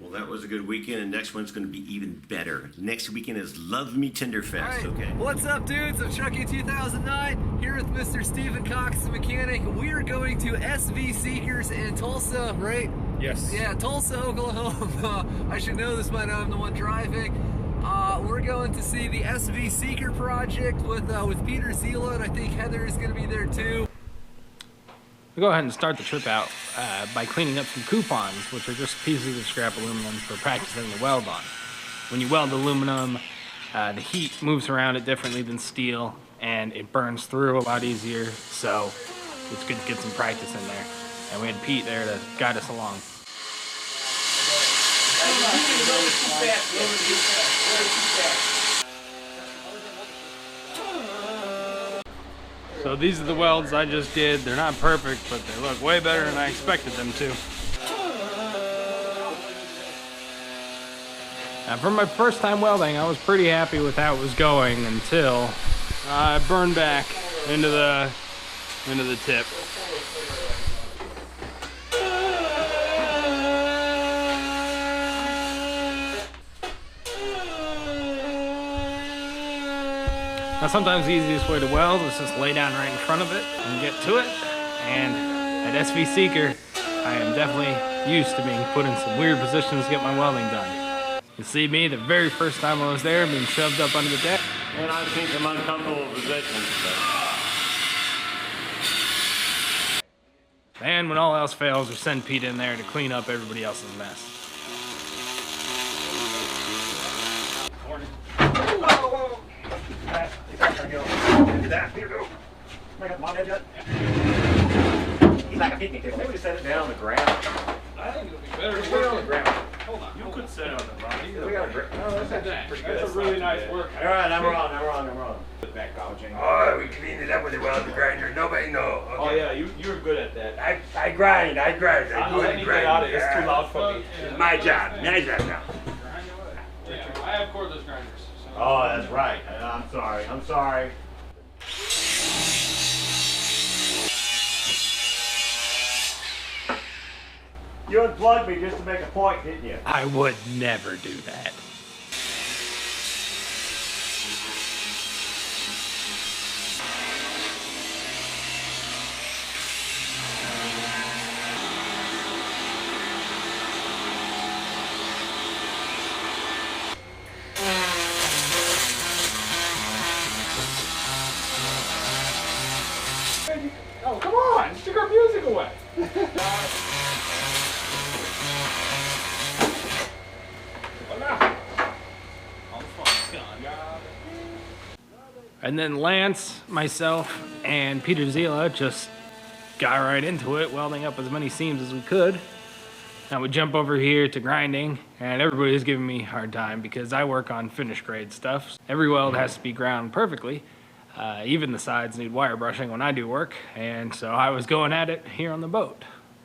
Well, that was a good weekend, and next one's going to be even better. Next weekend is Love Me Tenderfest, right. Okay? What's up, dudes? I'm Chucky 2009, here with Mr. Stephen Cox, the mechanic. We are going to SV Seekers in Tulsa, right? Yes. Yeah, Tulsa, Oklahoma. I should know this by now, I'm the one driving. We're going to see the SV Seeker project with Peter, Zila, and I think Heather is going to be there too. We'll go ahead and start the trip out by cleaning up some coupons, which are just pieces of scrap aluminum for practicing to weld on. When you weld aluminum, the heat moves around it differently than steel, and it burns through a lot easier, so it's good to get some practice in there. And we had Pete there to guide us along. So these are the welds I just did. They're not perfect, but they look way better than I expected them to. Now, for my first time welding, I was pretty happy with how it was going until I burned back into the tip. Now, sometimes the easiest way to weld is just lay down right in front of it and get to it. And at SV Seeker, I am definitely used to being put in some weird positions to get my welding done. You see me the very first time I was there being shoved up under the deck. And I've seen some uncomfortable positions. And when all else fails, we send Pete in there to clean up everybody else's mess. He's like a picnic table. Maybe we set it down on the ground. I think it'll be better to put it on the ground. Hold on. You could set it on the ground. We got a brick. Oh, that's pretty good. That's a really nice work. All right, I'm wrong. Back gouging. Oh, we cleaned it up with the welding grinder. Nobody know. Okay. Oh yeah, you were good at that. I grind. I do I'm the letting you get out of it. It's too loud for me. My job now. Yeah, I have cordless grinders. So. Oh, that's right. I'm sorry. You unplugged me just to make a point, didn't you? I would never do that. Oh, come on! Took our music away! And then Lance, myself, and Peter Zila just got right into it, welding up as many seams as we could. Now we jump over here to grinding, and everybody's giving me a hard time because I work on finish grade stuff. Every weld has to be ground perfectly. Even the sides need wire brushing when I do work, and so I was going at it here on the boat.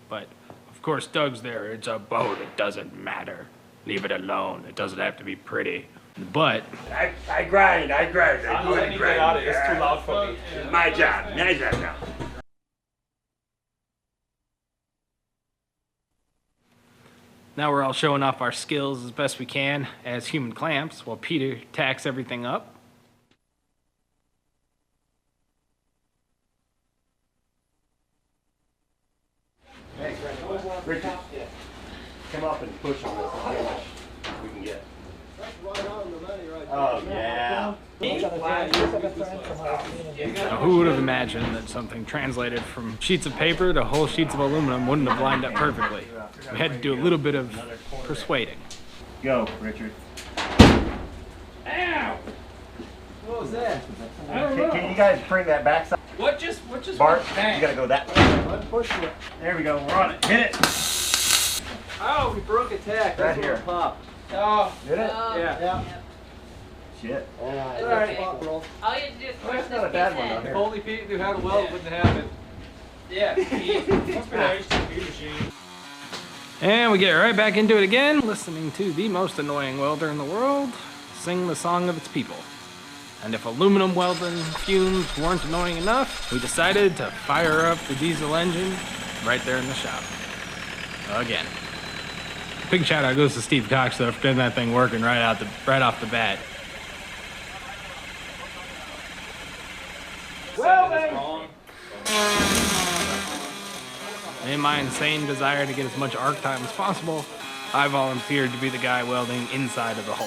But of course Doug's there. It's a boat, it doesn't matter. Leave it alone, it doesn't have to be pretty. But I grind. I'm letting you get out of it. It's too loud for me. My job now. now we're all showing off our skills as best we can as human clamps while Peter tacks everything up. Hey, Richard, come up and push on this and see how much we can get. That's right on the money right there. Oh, yeah. Now, who would have imagined that something translated from sheets of paper to whole sheets of aluminum wouldn't have lined up perfectly? We had to do a little bit of persuading. Go, Richard. Ow! What was that? I don't know. Can you guys bring that back side? What just Bart, went you gotta go that way. Push it. There we go, we're on it. Hit it. Oh, we broke a tack. Right here. Pop. Oh. Did it? Yeah. Shit. All right. All you have to do is push That's this not a bad piece one in. down If here. only Pete knew how to weld, it wouldn't happen. Yeah. And we get right back into it again, listening to the most annoying welder in the world sing the song of its people. And if aluminum welding fumes weren't annoying enough, we decided to fire up the diesel engine right there in the shop. Again. Big shout out goes to Steve Cox though for getting that thing working right off the bat. In my insane desire to get as much arc time as possible, I volunteered to be the guy welding inside of the hole.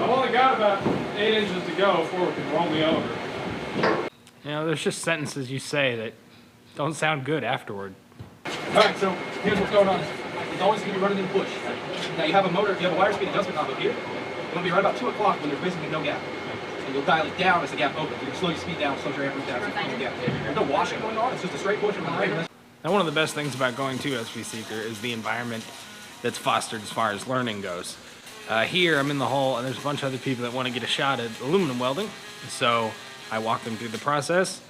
I've only got about 8 inches to go before we can roll me over. You know, there's just sentences you say that don't sound good afterward. Alright, so here's what's going on. It's always going to be running in push. Now you have a motor, you have a wire speed adjustment knob up here. It'll be right about 2 o'clock when there's basically no gap. And you'll dial it down as the gap opens. You can slow your speed down, slow your amperage down, so there's no gap. There's no washing going on, it's just a straight push and rate. Now, one of the best things about going to SV Seeker is the environment that's fostered as far as learning goes. Here, I'm in the hole, and there's a bunch of other people that want to get a shot at aluminum welding. So I walk them through the process,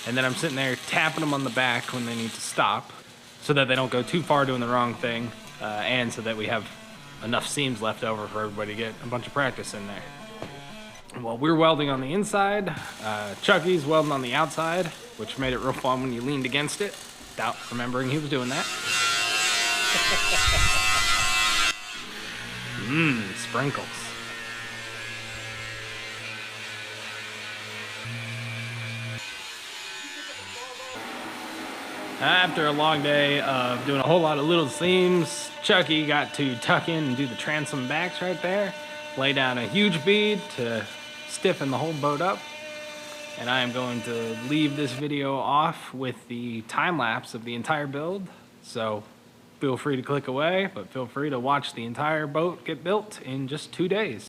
and then I'm sitting there tapping them on the back when they need to stop so that they don't go too far doing the wrong thing, and so that we have enough seams left over for everybody to get a bunch of practice in there. Well, we're welding on the inside. Chucky's welding on the outside, which made it real fun when you leaned against it, without remembering he was doing that. Sprinkles. After a long day of doing a whole lot of little seams, Chucky got to tuck in and do the transom backs right there, lay down a huge bead to stiffen the whole boat up. And I am going to leave this video off with the time lapse of the entire build. So feel free to click away, but feel free to watch the entire boat get built in just 2 days.